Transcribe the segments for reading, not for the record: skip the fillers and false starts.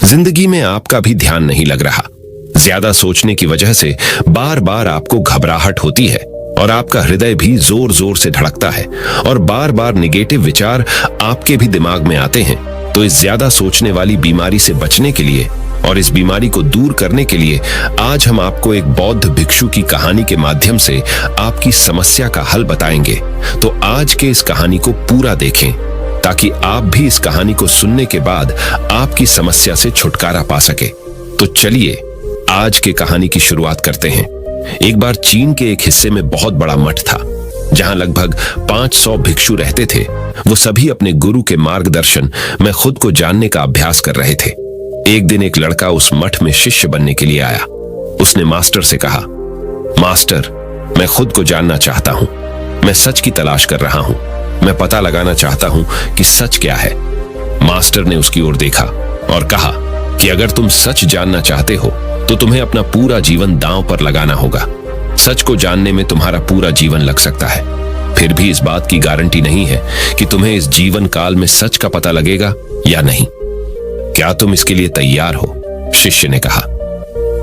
जिंदगी में आपका भी ध्यान नहीं लग रहा। ज्यादा सोचने की वजह से बार बार आपको घबराहट होती है और आपका हृदय भी जोर जोर से धड़कता है और बार बार निगेटिव विचार आपके भी दिमाग में आते हैं। तो इस ज्यादा सोचने वाली बीमारी से बचने के लिए और इस बीमारी को दूर करने के लिए आज हम आपको एक बौद्ध भिक्षु की कहानी के माध्यम से आपकी समस्या का हल बताएंगे। तो आज के इस कहानी को पूरा देखें ताकि आप भी इस कहानी को सुनने के बाद आपकी समस्या से छुटकारा पा सके। तो चलिए आज के कहानी की शुरुआत करते हैं। एक बार चीन के एक हिस्से में बहुत बड़ा मठ था जहां लगभग 500 भिक्षु रहते थे। वो सभी अपने गुरु के मार्गदर्शन में खुद को जानने का अभ्यास कर रहे थे। एक दिन एक लड़का उस मठ में शिष्य बनने के लिए आया। उसने मास्टर से कहा, मास्टर, मैं खुद को जानना चाहता हूं। मैं सच की तलाश कर रहा हूं। मैं पता लगाना चाहता हूं कि सच क्या है। मास्टर ने उसकी ओर देखा और कहा कि अगर तुम सच जानना चाहते हो तो तुम्हें अपना पूरा जीवन दांव पर लगाना होगा। सच को जानने में तुम्हारा पूरा जीवन लग सकता है, फिर भी इस बात की गारंटी नहीं है कि तुम्हें इस जीवन काल में सच का पता लगेगा या नहीं। क्या तुम इसके लिए तैयार हो? शिष्य ने कहा।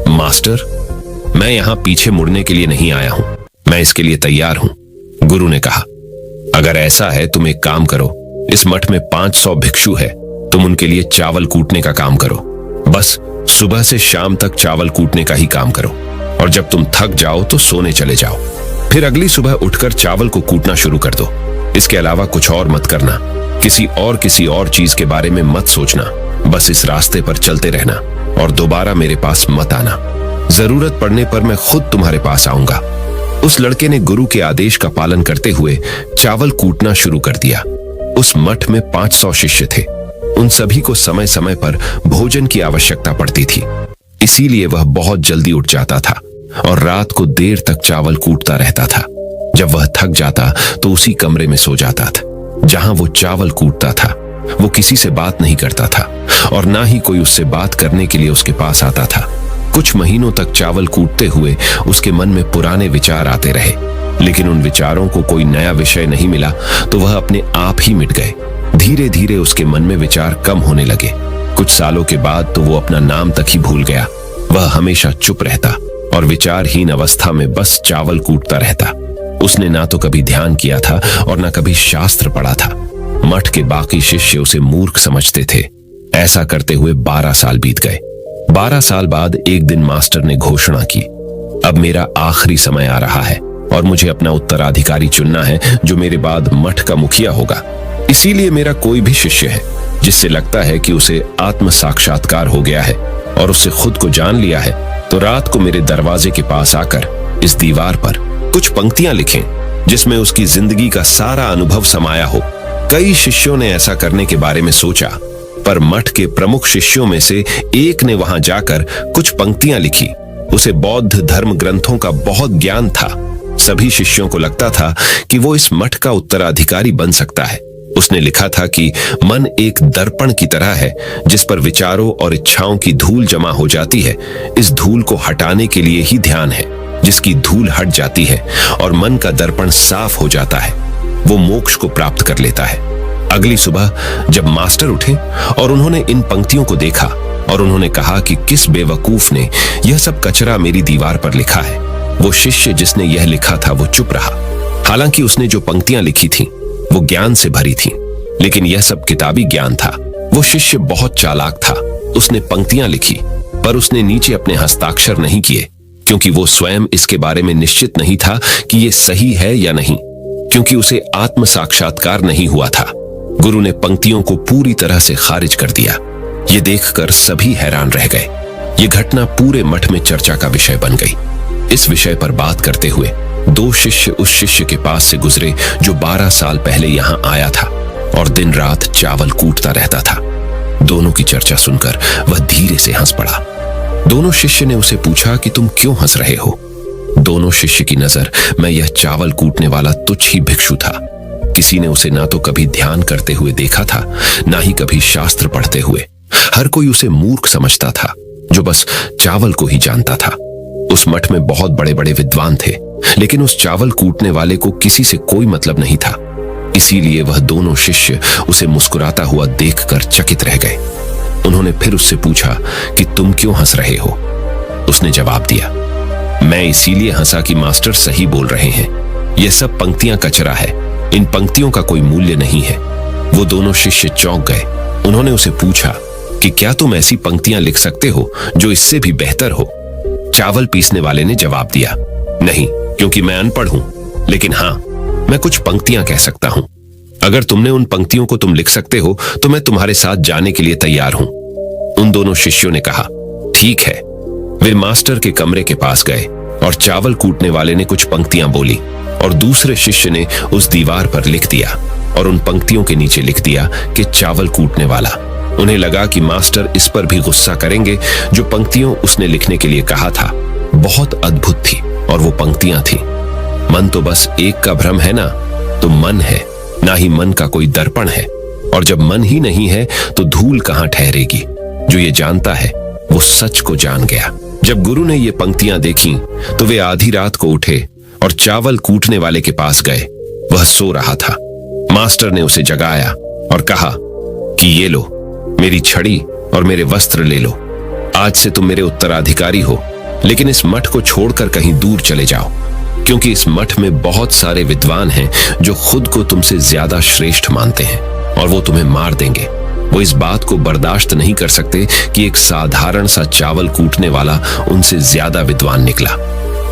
मास्टर, मैं यहां पीछे मुड़ने के लिए नहीं आया हूं। मैं इसके लिए तैयार हूं। गुरु ने कहा, अगर ऐसा है तुम एक काम करो। इस मठ में 500 भिक्षु है। तुम उनके लिए चावल कूटने का काम करो। बस सुबह से शाम तक चावल कूटने का ही काम करो और जब तुम थक जाओ तो सोने चले जाओ। फिर अगली सुबह उठकर चावल को कूटना शुरू कर दो। इसके अलावा कुछ और मत करना। किसी और चीज के बारे में मत सोचना। बस इस रास्ते पर चलते रहना और दोबारा मेरे पास मत आना। जरूरत पड़ने पर मैं खुद तुम्हारे पास आऊंगा। उस लड़के ने गुरु के आदेश का पालन करते हुए चावल कूटना शुरू कर दिया। उस मठ में 500 शिष्य थे। उन सभी को समय समय पर भोजन की आवश्यकता पड़ती थी, इसीलिए वह बहुत जल्दी उठ जाता था और रात को देर तक चावल कूटता रहता था। जब वह थक जाता तो उसी कमरे में सो जाता था जहां वो चावल कूटता था। वो किसी से बात नहीं करता था और ना ही कोई उससे बात करने के लिए उसके पास आता था। कुछ महीनों तक चावल कूटते हुए उसके मन में पुराने विचार आते रहे, लेकिन उन विचारों को कोई नया विषय नहीं मिला तो वह अपने आप ही मिट गए। धीरे धीरे उसके मन में विचार कम होने लगे। कुछ सालों के बाद तो वो अपना नाम तक ही भूल गया। वह हमेशा चुप रहता और विचारहीन अवस्था में बस चावल कूटता रहता। उसने ना तो कभी ध्यान किया था और ना कभी शास्त्र पढ़ा था। मठ के बाकी शिष्य उसे मूर्ख समझते थे। ऐसा करते हुए 12 साल बीत गए। 12 साल बाद एक दिन मास्टर ने घोषणा की, अब मेरा आखिरी समय आ रहा है और मुझे अपना उत्तराधिकारी चुनना है जो मेरे बाद मठ का मुखिया होगा। इसीलिए मेरा कोई भी शिष्य है जिससे लगता है कि उसे आत्म साक्षात्कार हो गया है और उससे खुद को जान लिया है, तो रात को मेरे दरवाजे के पास आकर इस दीवार पर कुछ पंक्तियां लिखें जिसमें उसकी जिंदगी का सारा अनुभव समाया हो। कई शिष्यों ने ऐसा करने के बारे में सोचा, पर मठ के प्रमुख शिष्यों में से एक ने वहां जाकर कुछ पंक्तियां लिखी। उसे बौद्ध धर्म ग्रंथों का बहुत ज्ञान था। सभी शिष्यों को लगता था कि वो इस मठ का उत्तराधिकारी बन सकता है। उसने लिखा था कि मन एक दर्पण की तरह है जिस पर विचारों और इच्छाओं की धूल जमा हो जाती है। इस धूल को हटाने के लिए ही ध्यान है। जिसकी धूल हट जाती है और मन का दर्पण साफ हो जाता है, वो मोक्ष को प्राप्त कर लेता है। अगली सुबह जब मास्टर उठे और उन्होंने इन पंक्तियों को देखा और उन्होंने कहा कि किस बेवकूफ ने यह सब कचरा मेरी दीवार पर लिखा है। वो शिष्य जिसने यह लिखा था वो चुप रहा। हालांकि उसने जो पंक्तियां लिखी थीं वो ज्ञान से भरी थीं, लेकिन यह सब किताबी ज्ञान था। वो शिष्य बहुत चालाक था। उसने पंक्तियां लिखी पर उसने नीचे अपने हस्ताक्षर नहीं किए, क्योंकि वो स्वयं इसके बारे में निश्चित नहीं था कि ये सही है या नहीं, क्योंकि उसे आत्म साक्षात्कार नहीं हुआ था। गुरु ने पंक्तियों को पूरी तरह से खारिज कर दिया। ये देखकर सभी हैरान रह गए। ये घटना पूरे मठ में चर्चा का विषय बन गई। इस विषय पर बात करते हुए 2 शिष्य उस शिष्य के पास से गुजरे जो 12 साल पहले यहां आया था और दिन रात चावल कूटता रहता था। दोनों की चर्चा सुनकर वह धीरे से हंस पड़ा। दोनों शिष्य ने उसे पूछा कि तुम क्यों हंस रहे हो? दोनों शिष्य की नजर में यह चावल कूटने वाला तुच्छ ही भिक्षु था। किसी ने उसे ना तो कभी ध्यान करते हुए देखा था, ना ही कभी शास्त्र पढ़ते हुए। हर कोई उसे मूर्ख समझता था जो बस चावल को ही जानता था। उस मठ में बहुत बड़े बड़े विद्वान थे, लेकिन उस चावल कूटने वाले को किसी से कोई मतलब नहीं था। इसीलिए वह दोनों शिष्य उसे मुस्कुराता हुआ देखकर चकित रह गए। उन्होंने फिर उससे पूछा कि तुम क्यों हंस रहे हो। उसने जवाब दिया, मैं इसीलिए हंसा कि मास्टर सही बोल रहे हैं, ये सब पंक्तियां कचरा है, इन पंक्तियों का कोई मूल्य नहीं है। वो दोनों शिष्य चौंक गए। उन्होंने उसे पूछा कि क्या तुम ऐसी पंक्तियां लिख सकते हो जो इससे भी बेहतर हो। चावल पीसने वाले ने जवाब दिया, नहीं, क्योंकि मैं अनपढ़ हूं, लेकिन हां, मैं कुछ पंक्तियां कह सकता हूं। अगर तुमने उन पंक्तियों को तुम लिख सकते हो तो मैं तुम्हारे साथ जाने के लिए तैयार हूं। उन दोनों शिष्यों ने कहा, ठीक है। वे मास्टर के कमरे के पास गए और चावल कूटने वाले ने कुछ पंक्तियां बोली और दूसरे शिष्य ने उस दीवार पर लिख दिया और उन पंक्तियों के नीचे लिख दिया कि चावल कूटने वाला। उन्हें लगा कि मास्टर इस पर भी गुस्सा करेंगे। जो पंक्तियों उसने लिखने के लिए कहा था बहुत अद्भुत थी और वो पंक्तियां थी, मन तो बस एक का भ्रम है ना, तो मन है, ना ही मन का कोई दर्पण है, और जब मन ही नहीं है तो धूल कहां ठहरेगी। जो ये जानता है वो सच को जान गया। जब गुरु ने ये पंक्तियां देखी तो वे आधी रात को उठे और चावल कूटने वाले के पास गए। वह सो रहा था। मास्टर ने उसे जगाया और कहा कि ये लो, मेरी छड़ी और मेरे वस्त्र ले लो। आज से तुम मेरे उत्तराधिकारी हो, लेकिन इस मठ को छोड़कर कहीं दूर चले जाओ, क्योंकि इस मठ में बहुत सारे विद्वान हैं जो खुद को तुमसे ज्यादा श्रेष्ठ मानते हैं और वो तुम्हें मार देंगे। वो इस बात को बर्दाश्त नहीं कर सकते कि एक साधारण सा चावल कूटने वाला उनसे ज्यादा विद्वान निकला।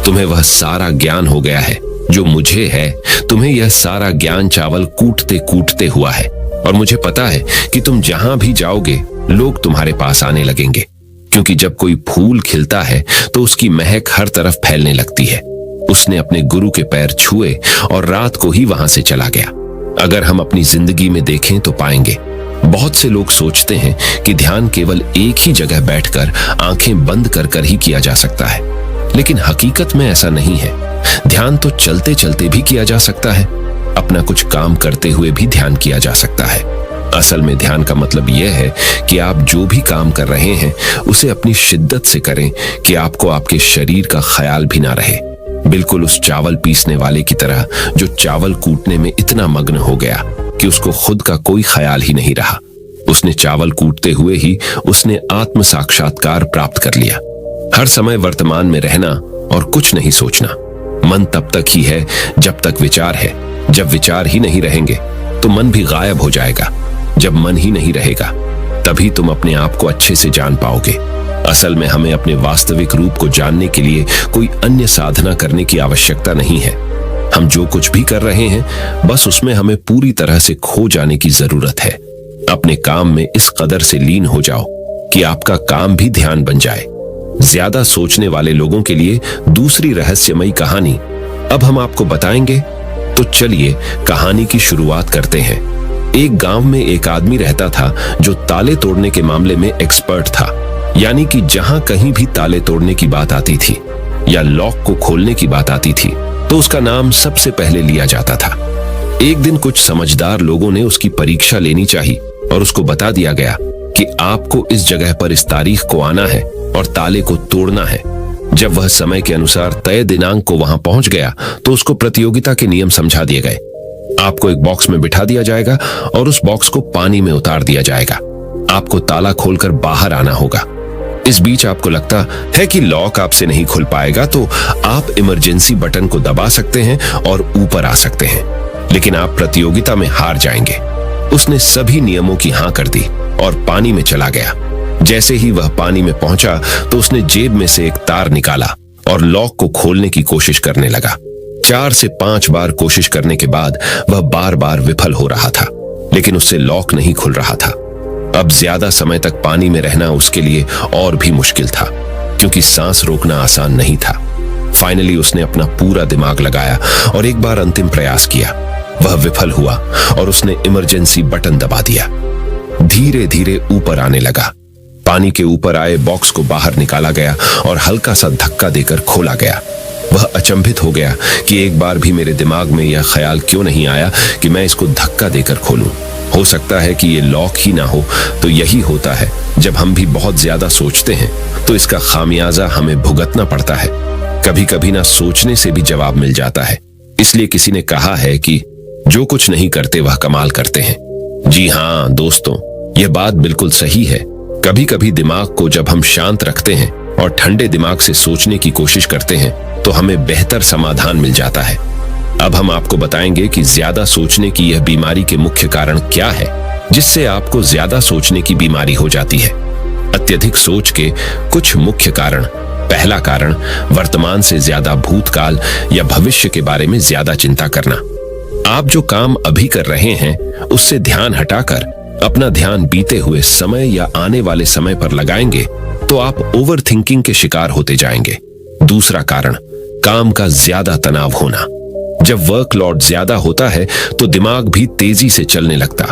तुम्हें वह सारा ज्ञान हो गया है जो मुझे है। तुम्हें यह सारा ज्ञान चावल कूटते कूटते हुआ है, और मुझे पता है कि तुम जहां भी जाओगे लोग तुम्हारे पास आने लगेंगे, क्योंकि जब कोई फूल खिलता है तो उसकी महक हर तरफ फैलने लगती है। उसने अपने गुरु के पैर छुए और रात को ही वहां से चला गया। अगर हम अपनी जिंदगी में देखें तो पाएंगे बहुत से लोग सोचते हैं कि ध्यान केवल एक ही जगह बैठकर आंखें बंद कर कर ही किया जा सकता है, लेकिन हकीकत में ऐसा नहीं है। ध्यान तो चलते चलते भी किया जा सकता है, अपना कुछ काम करते हुए भी ध्यान किया जा सकता है। असल में ध्यान का मतलब यह है कि आप जो भी काम कर रहे हैं उसे अपनी शिद्दत से करें कि आपको आपके शरीर का ख्याल भी ना रहे। बिल्कुल उस चावल पीसने वाले की तरह जो चावल कूटने में इतना मग्न हो गया कि उसको खुद का कोई ख्याल ही नहीं रहा। उसने चावल कूटते हुए ही उसने आत्म साक्षात्कार प्राप्त कर लिया। हर समय वर्तमान में रहना और कुछ नहीं सोचना। मन तब तक ही है जब तक विचार है। जब विचार ही नहीं रहेंगे तो मन भी गायब हो जाएगा। जब मन ही नहीं रहेगा तभी तुम अपने आप को अच्छे से जान पाओगे। असल में हमें अपने वास्तविक रूप को जानने के लिए कोई अन्य साधना करने की आवश्यकता नहीं है। हम जो कुछ भी कर रहे हैं बस उसमें हमें पूरी तरह से खो जाने की जरूरत है। अपने काम में इस कदर से लीन हो जाओ कि आपका काम भी ध्यान बन जाए। ज्यादा सोचने वाले लोगों के लिए दूसरी रहस्यमयी कहानी अब हम आपको बताएंगे, तो चलिए कहानी की शुरुआत करते हैं। एक गांव में एक आदमी रहता था जो ताले तोड़ने के मामले में एक्सपर्ट था, यानी कि जहां कहीं भी ताले तोड़ने की बात आती थी या लॉक को खोलने की बात आती थी तो उसका नाम सबसे पहले लिया जाता था। एक दिन कुछ समझदार लोगों ने उसकी परीक्षा लेनी चाहिए और उसको बता दिया गया कि आपको इस जगह पर इस तारीख को आना है और ताले को तोड़ना है। जब वह समय के अनुसार तय दिनांक को वहां पहुंच गया तो उसको प्रतियोगिता के नियम समझा दिए गए। आपको एक बॉक्स में बिठा दिया जाएगा और उस बॉक्स को पानी में उतार दिया जाएगा। आपको ताला खोलकर बाहर आना होगा। इस बीच आपको लगता है कि लॉक आपसे नहीं खुल पाएगा तो आप इमरजेंसी बटन को दबा सकते हैं और ऊपर आ सकते हैं, लेकिन आप प्रतियोगिता में हार जाएंगे। उसने सभी नियमों की हां कर दी और पानी में चला गया। जैसे ही वह पानी में पहुंचा तो उसने जेब में से एक तार निकाला और लॉक को खोलने की कोशिश करने लगा। 4 से 5 बार कोशिश करने के बाद वह बार बार विफल हो रहा था, लेकिन उससे लॉक नहीं खुल रहा था। अब ज्यादा समय तक पानी में रहना उसके लिए और भी मुश्किल था, क्योंकि सांस रोकना आसान नहीं था। फाइनली उसने अपना पूरा दिमाग लगाया और एक बार अंतिम प्रयास किया। वह विफल हुआ और उसने इमरजेंसी बटन दबा दिया। धीरे धीरे ऊपर आने लगा। पानी के ऊपर आए बॉक्स को बाहर निकाला गया और हल्का सा धक्का देकर खोला गया। वह अचंभित हो गया कि एक बार भी मेरे दिमाग में यह ख्याल क्यों नहीं आया कि मैं इसको धक्का देकर खोलूं। हो सकता है कि ये लॉक ही ना हो। तो यही होता है, जब हम भी बहुत ज्यादा सोचते हैं तो इसका खामियाजा हमें भुगतना पड़ता है। कभी कभी ना सोचने से भी जवाब मिल जाता है। इसलिए किसी ने कहा है कि जो कुछ नहीं करते वह कमाल करते हैं। जी हाँ दोस्तों, यह बात बिल्कुल सही है। कभी कभी दिमाग को जब हम शांत रखते हैं और ठंडे दिमाग से सोचने की कोशिश करते हैं तो हमें बेहतर समाधान मिल जाता है। अब हम आपको बताएंगे कि ज्यादा सोचने की यह बीमारी के मुख्य कारण क्या है, जिससे आपको ज्यादा सोचने की बीमारी हो जाती है। अत्यधिक सोच के कुछ मुख्य कारण। पहला कारण, वर्तमान से ज्यादा भूतकाल या भविष्य के बारे में ज्यादा चिंता करना। आप जो काम अभी कर रहे हैं उससे ध्यान हटाकर अपना ध्यान बीते हुए समय या आने वाले समय पर लगाएंगे तो आप ओवर थिंकिंग के शिकार होते जाएंगे। दूसरा कारण, काम का ज्यादा तनाव होना। जब वर्कलोड ज्यादा होता है तो दिमाग भी तेजी से चलने लगता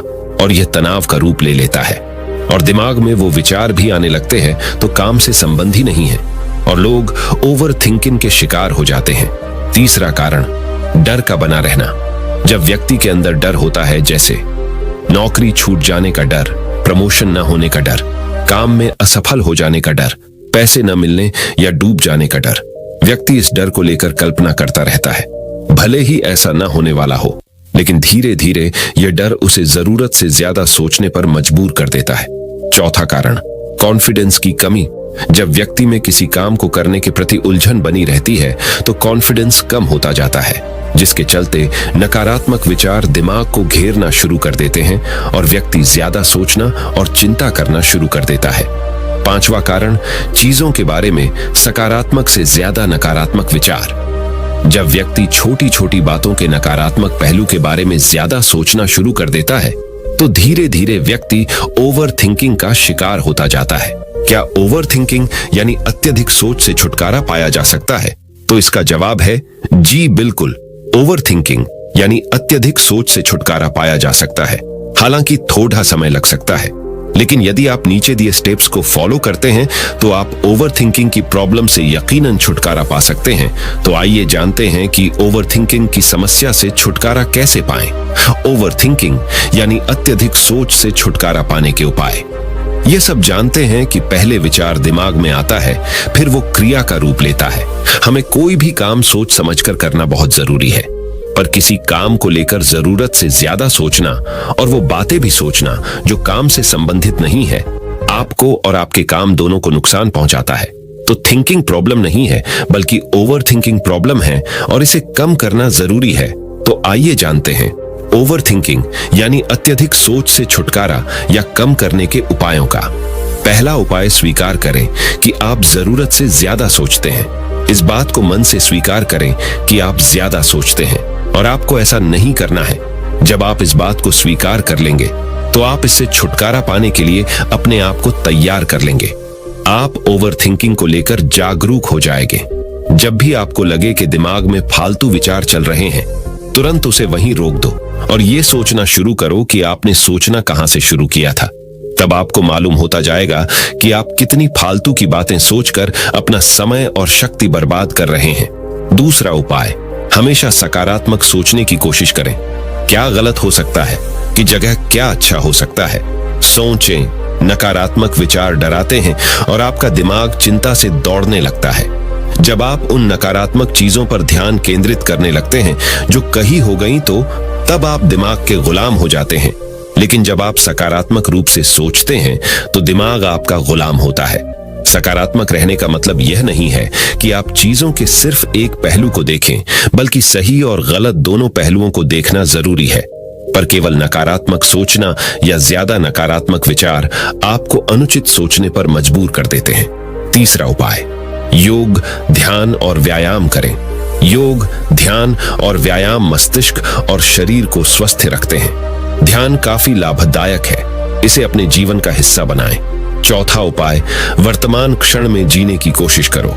और यह तनाव का रूप ले लेता है और दिमाग में वो विचार भी आने लगते हैं तो काम से संबंधी नहीं है और लोग ओवर थिंकिंग के शिकार हो जाते हैं। तीसरा कारण, डर का बना रहना। जब व्यक्ति के अंदर डर होता है, जैसे नौकरी छूट जाने का डर, प्रमोशन न होने का डर, काम में असफल हो जाने का डर, पैसे न मिलने या डूब जाने का डर, व्यक्ति इस डर को लेकर कल्पना करता रहता है। भले ही ऐसा न होने वाला हो, लेकिन धीरे धीरे यह डर उसे जरूरत से ज्यादा सोचने पर मजबूर कर देता है। चौथा कारण, कॉन्फिडेंस की कमी। जब व्यक्ति में किसी काम को करने के प्रति उलझन बनी रहती है तो कॉन्फिडेंस कम होता जाता है, जिसके चलते नकारात्मक विचार दिमाग को घेरना शुरू कर देते हैं और व्यक्ति ज्यादा सोचना और चिंता करना शुरू कर देता है। पांचवा कारण, चीजों के बारे में सकारात्मक से ज्यादा नकारात्मक विचार। जब व्यक्ति छोटी छोटी बातों के नकारात्मक पहलू के बारे में ज्यादा सोचना शुरू कर देता है तो धीरे धीरे व्यक्ति ओवर थिंकिंग का शिकार होता जाता है। क्या ओवर थिंकिंग यानी अत्यधिक सोच से छुटकारा पाया जा सकता है? तो इसका जवाब है जी बिल्कुल। ओवर थिंकिंग यानी अत्यधिक सोच से छुटकारा पाया जा सकता है, हालांकि थोड़ा समय लग सकता है, लेकिन यदि आप नीचे दिए स्टेप्स को फॉलो करते हैं तो आप ओवर थिंकिंग की प्रॉब्लम से यकीनन छुटकारा पा सकते हैं। तो आइए जानते हैं कि ओवर थिंकिंग की समस्या से छुटकारा कैसे पाएं। ओवर थिंकिंग यानी अत्यधिक सोच से छुटकारा पाने के उपाय। ये सब जानते हैं कि पहले विचार दिमाग में आता है, फिर वो क्रिया का रूप लेता है। हमें कोई भी काम सोच समझकर करना बहुत जरूरी है, पर किसी काम को लेकर जरूरत से ज्यादा सोचना और वो बातें भी सोचना जो काम से संबंधित नहीं है, आपको और आपके काम दोनों को नुकसान पहुंचाता है। तो थिंकिंग प्रॉब्लम नहीं है, बल्कि ओवर थिंकिंग प्रॉब्लम है और इसे कम करना जरूरी है। तो आइए जानते हैं ओवर थिंकिंग यानी अत्यधिक सोच से छुटकारा या कम करने के उपायों का। पहला उपाय, स्वीकार करें कि आप जरूरत से ज्यादा सोचते हैं। इस बात को मन से स्वीकार करें कि आप ज्यादा सोचते हैं और आपको ऐसा नहीं करना है। जब आप इस बात को स्वीकार कर लेंगे तो आप इससे छुटकारा पाने के लिए अपने आप को तैयार कर लेंगे। आप ओवर थिंकिंग को लेकर जागरूक हो जाएंगे। जब भी आपको लगे कि दिमाग में फालतू विचार चल रहे हैं, तुरंत उसे वहीं रोक दो और ये सोचना शुरू करो कि आपने सोचना कहां से शुरू किया था। तब आपको मालूम होता जाएगा कि आप कितनी फालतू की बातें सोचकर अपना समय और शक्ति बर्बाद कर रहे हैं। दूसरा उपाय, हमेशा सकारात्मक सोचने की कोशिश करें। क्या गलत हो सकता है कि जगह क्या अच्छा हो सकता है। सोचें। नकारात्मक विचार डराते हैं और आपका दिमाग चिंता से दौड़ने लगता है। जब आप उन नकारात्मक चीजों पर ध्यान केंद्रित करने लगते हैं जो कहीं हो गई, तो तब आप दिमाग के गुलाम हो जाते हैं। लेकिन जब आप सकारात्मक रूप से सोचते हैं तो दिमाग आपका गुलाम होता है। सकारात्मक रहने का मतलब यह नहीं है कि आप चीजों के सिर्फ एक पहलू को देखें, बल्कि सही और गलत दोनों पहलुओं को देखना जरूरी है। पर केवल नकारात्मक सोचना या ज्यादा नकारात्मक विचार आपको अनुचित सोचने पर मजबूर कर देते हैं। तीसरा उपाय, योग, ध्यान और व्यायाम करें। योग, ध्यान और व्यायाम मस्तिष्क और शरीर को स्वस्थ रखते हैं। ध्यान काफी लाभदायक है, इसे अपने जीवन का हिस्सा बनाएं। चौथा उपाय, वर्तमान क्षण में जीने की कोशिश करो।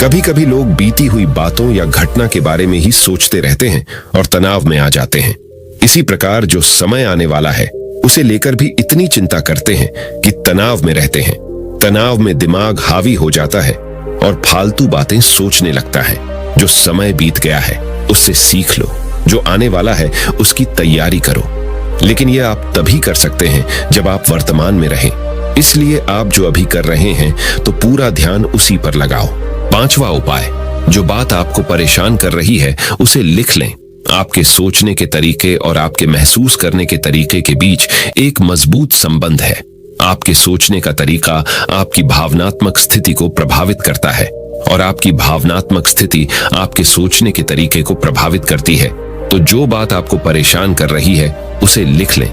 कभी कभी लोग बीती हुई बातों या घटना के बारे में ही सोचते रहते हैं और तनाव में आ जाते हैं। इसी प्रकार जो समय आने वाला है उसे लेकर भी इतनी चिंता करते हैं कि तनाव में रहते हैं। तनाव में दिमाग हावी हो जाता है और फालतू बातें सोचने लगता है। जो समय बीत गया है उससे सीख लो, जो आने वाला है उसकी तैयारी करो। लेकिन यह आप तभी कर सकते हैं जब आप वर्तमान में रहें। इसलिए आप जो अभी कर रहे हैं तो पूरा ध्यान उसी पर लगाओ। पांचवा उपाय, जो बात आपको परेशान कर रही है उसे लिख लें। आपके सोचने के तरीके और आपके महसूस करने के तरीके के बीच एक मजबूत संबंध है। आपके सोचने का तरीका आपकी भावनात्मक स्थिति को प्रभावित करता है और आपकी भावनात्मक स्थिति आपके सोचने के तरीके को प्रभावित करती है। तो जो बात आपको परेशान कर रही है उसे लिख लें।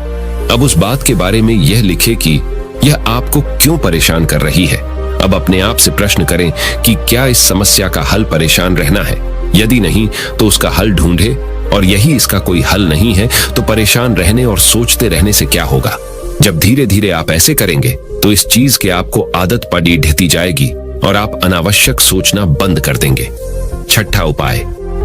अब उस बात के बारे में यह लिखें कि यह आपको क्यों परेशान कर रही है। अब अपने आप से प्रश्न करें कि क्या इस समस्या का हल परेशान रहना है। यदि नहीं तो उसका हल ढूंढे, और यही इसका कोई हल नहीं है तो परेशान रहने और सोचते रहने से क्या होगा। जब धीरे धीरे आप ऐसे करेंगे तो इस चीज के आपको आदत पड़ी ढहती जाएगी और आप अनावश्यक सोचना बंद कर देंगे। छठा उपाय,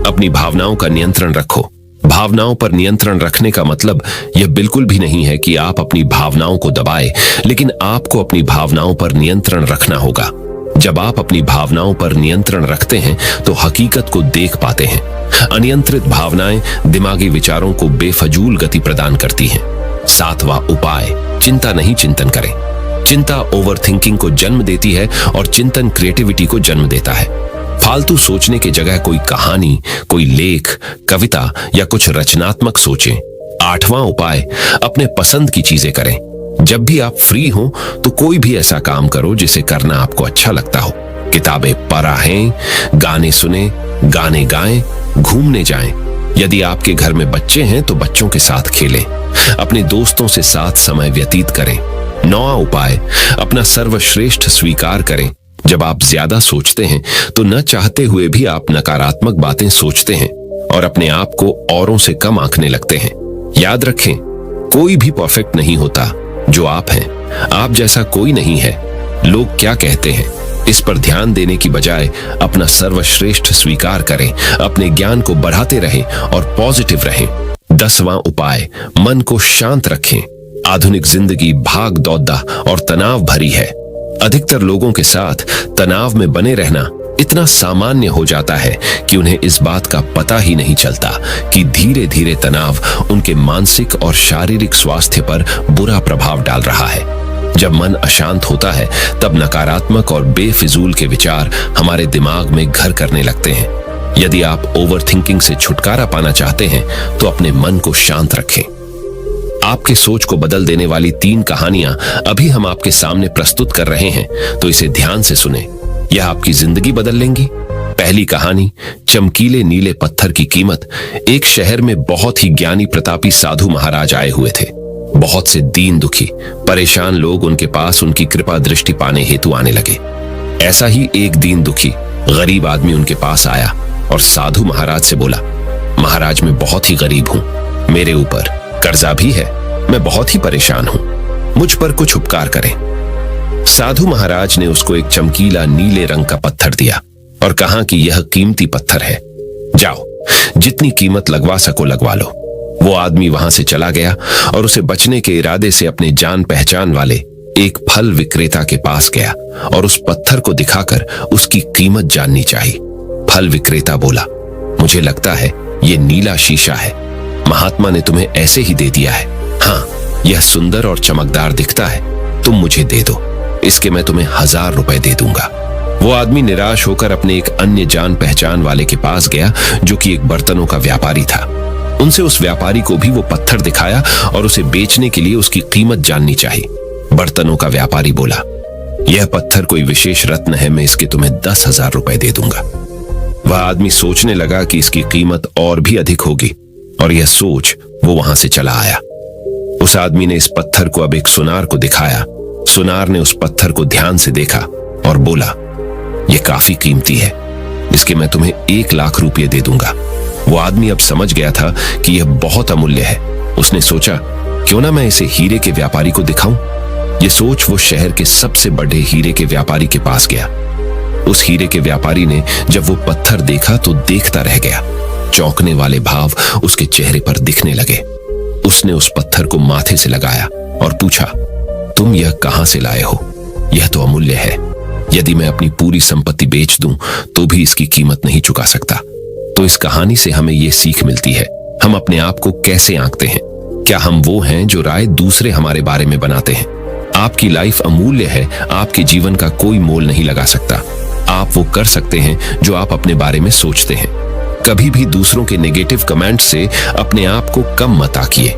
अपनी भावनाओं का नियंत्रण रखो। भावनाओं पर नियंत्रण रखने का मतलब यह बिल्कुल भी नहीं है कि आप अपनी भावनाओं को दबाएं, लेकिन आपको अपनी भावनाओं पर नियंत्रण रखना होगा। जब आप अपनी भावनाओं पर नियंत्रण रखते हैं तो हकीकत को देख पाते हैं। अनियंत्रित भावनाएं दिमागी विचारों को बेफजूल गति प्रदान करती हैं। सातवां उपाय, चिंता नहीं चिंतन करें। चिंता ओवरथिंकिंग को जन्म देती है और चिंतन क्रिएटिविटी को जन्म देता है। फालतू सोचने की जगह कोई कहानी, कोई लेख, कविता या कुछ रचनात्मक सोचें। आठवां उपाय, अपने पसंद की चीजें करें। जब भी आप फ्री हो तो कोई भी ऐसा काम करो जिसे करना आपको अच्छा लगता हो। किताबें पढ़ें, गाने सुने, गाने गाएं, घूमने जाएं। यदि आपके घर में बच्चे हैं तो बच्चों के साथ खेलें। अपने दोस्तों से साथ समय व्यतीत करें। नौवां उपाय, अपना सर्वश्रेष्ठ स्वीकार करें। जब आप ज्यादा सोचते हैं तो न चाहते हुए भी आप नकारात्मक बातें सोचते हैं और अपने आप को औरों से कम आंकने लगते हैं। याद रखें, कोई भी परफेक्ट नहीं होता जो आप हैं। आप जैसा कोई नहीं है। लोग क्या कहते हैं इस पर ध्यान देने की बजाय अपना सर्वश्रेष्ठ स्वीकार करें। अपने ज्ञान को बढ़ाते रहें और पॉजिटिव रहें। 10वां उपाय, मन को शांत रखें। आधुनिक जिंदगी भाग दौड़ और तनाव भरी है। अधिकतर लोगों के साथ तनाव में बने रहना इतना सामान्य हो जाता है कि उन्हें इस बात का पता ही नहीं चलता कि धीरे धीरे तनाव उनके मानसिक और शारीरिक स्वास्थ्य पर बुरा प्रभाव डाल रहा है। जब मन अशांत होता है तब नकारात्मक और बेफिजूल के विचार हमारे दिमाग में घर करने लगते हैं। यदि आप ओवरथिंकिंग से छुटकारा पाना चाहते हैं तो अपने मन को शांत रखें। आपके सोच को बदल देने वाली 3 कहानियां अभी हम आपके सामने प्रस्तुत कर रहे हैं, तो इसे ध्यान से सुने। यह आपकी जिंदगी बदल लेंगी। पहली कहानी, चमकीले नीले पत्थर की कीमत। एक शहर में बहुत ही ज्ञानी प्रतापी साधु महाराज आए हुए थे। बहुत से दीन दुखी परेशान लोग उनके पास उनकी कृपा दृष्टि पाने हेतु आने लगे। ऐसा ही एक दीन दुखी गरीब आदमी उनके पास आया और साधु महाराज से बोला, महाराज मैं बहुत ही गरीब हूं, मेरे ऊपर कर्जा भी है, मैं बहुत ही परेशान हूं, मुझ पर कुछ उपकार करें। साधु महाराज ने उसको एक चमकीला नीले रंग का पत्थर दिया और कहा कि यह कीमती पत्थर है, जाओ जितनी कीमत लगवा सको लगवा लो। वो आदमी वहां से चला गया और उसे बचने के इरादे से अपने जान पहचान वाले एक फल विक्रेता के पास गया और उस पत्थर को दिखाकर उसकी कीमत जाननी चाहिए। फल विक्रेता बोला, मुझे लगता है ये नीला शीशा है, महात्मा ने तुम्हें ऐसे ही दे दिया है। हाँ, यह सुंदर और चमकदार दिखता है, तुम मुझे दे दो, इसके मैं तुम्हें 1000 रुपए दे दूंगा। वो आदमी निराश होकर अपने एक अन्य जान पहचान वाले के पास गया जो कि एक बर्तनों का व्यापारी था। उनसे उस व्यापारी को भी वो पत्थर दिखाया और उसे बेचने के लिए उसकी कीमत जाननी चाहिए। बर्तनों का व्यापारी बोला, यह पत्थर कोई विशेष रत्न है, मैं इसके तुम्हें 10,000 रुपए दे दूंगा। वह आदमी सोचने लगा कि इसकी कीमत और भी अधिक होगी और यह सोच वो वहां से चला आया। उस आदमी ने इस पत्थर को अब एक सुनार को दिखाया। सुनार ने उस पत्थर को ध्यान से देखा और बोला, यह काफी कीमती है, इसके मैं तुम्हें 1 लाख रुपये दे दूंगा। वो आदमी अब समझ गया था कि यह बहुत अमूल्य है। उसने सोचा, क्यों ना मैं इसे हीरे के व्यापारी को दिखाऊं। यह सोच वो शहर के सबसे बड़े हीरे के व्यापारी के पास गया। उस हीरे के व्यापारी ने जब वो पत्थर देखा तो देखता रह गया। चौंकने वाले भाव उसके चेहरे पर दिखने लगे। उसने उस पत्थर को माथे से लगाया और पूछा, तुम यह कहां से लाए हो? यह तो अमूल्य है, यदि मैं अपनी पूरी संपत्ति बेच दूं तो भी इसकी कीमत नहीं चुका सकता। तो इस कहानी से हमें यह सीख मिलती है, हम अपने आप को कैसे आंकते हैं। क्या हम वो हैं जो राय दूसरे हमारे बारे में बनाते हैं? आपकी लाइफ अमूल्य है, आपके जीवन का कोई मोल नहीं लगा सकता। आप वो कर सकते हैं जो आप अपने बारे में सोचते हैं। कभी भी दूसरों के नेगेटिव कमेंट से अपने आप को कम मत आंकिए।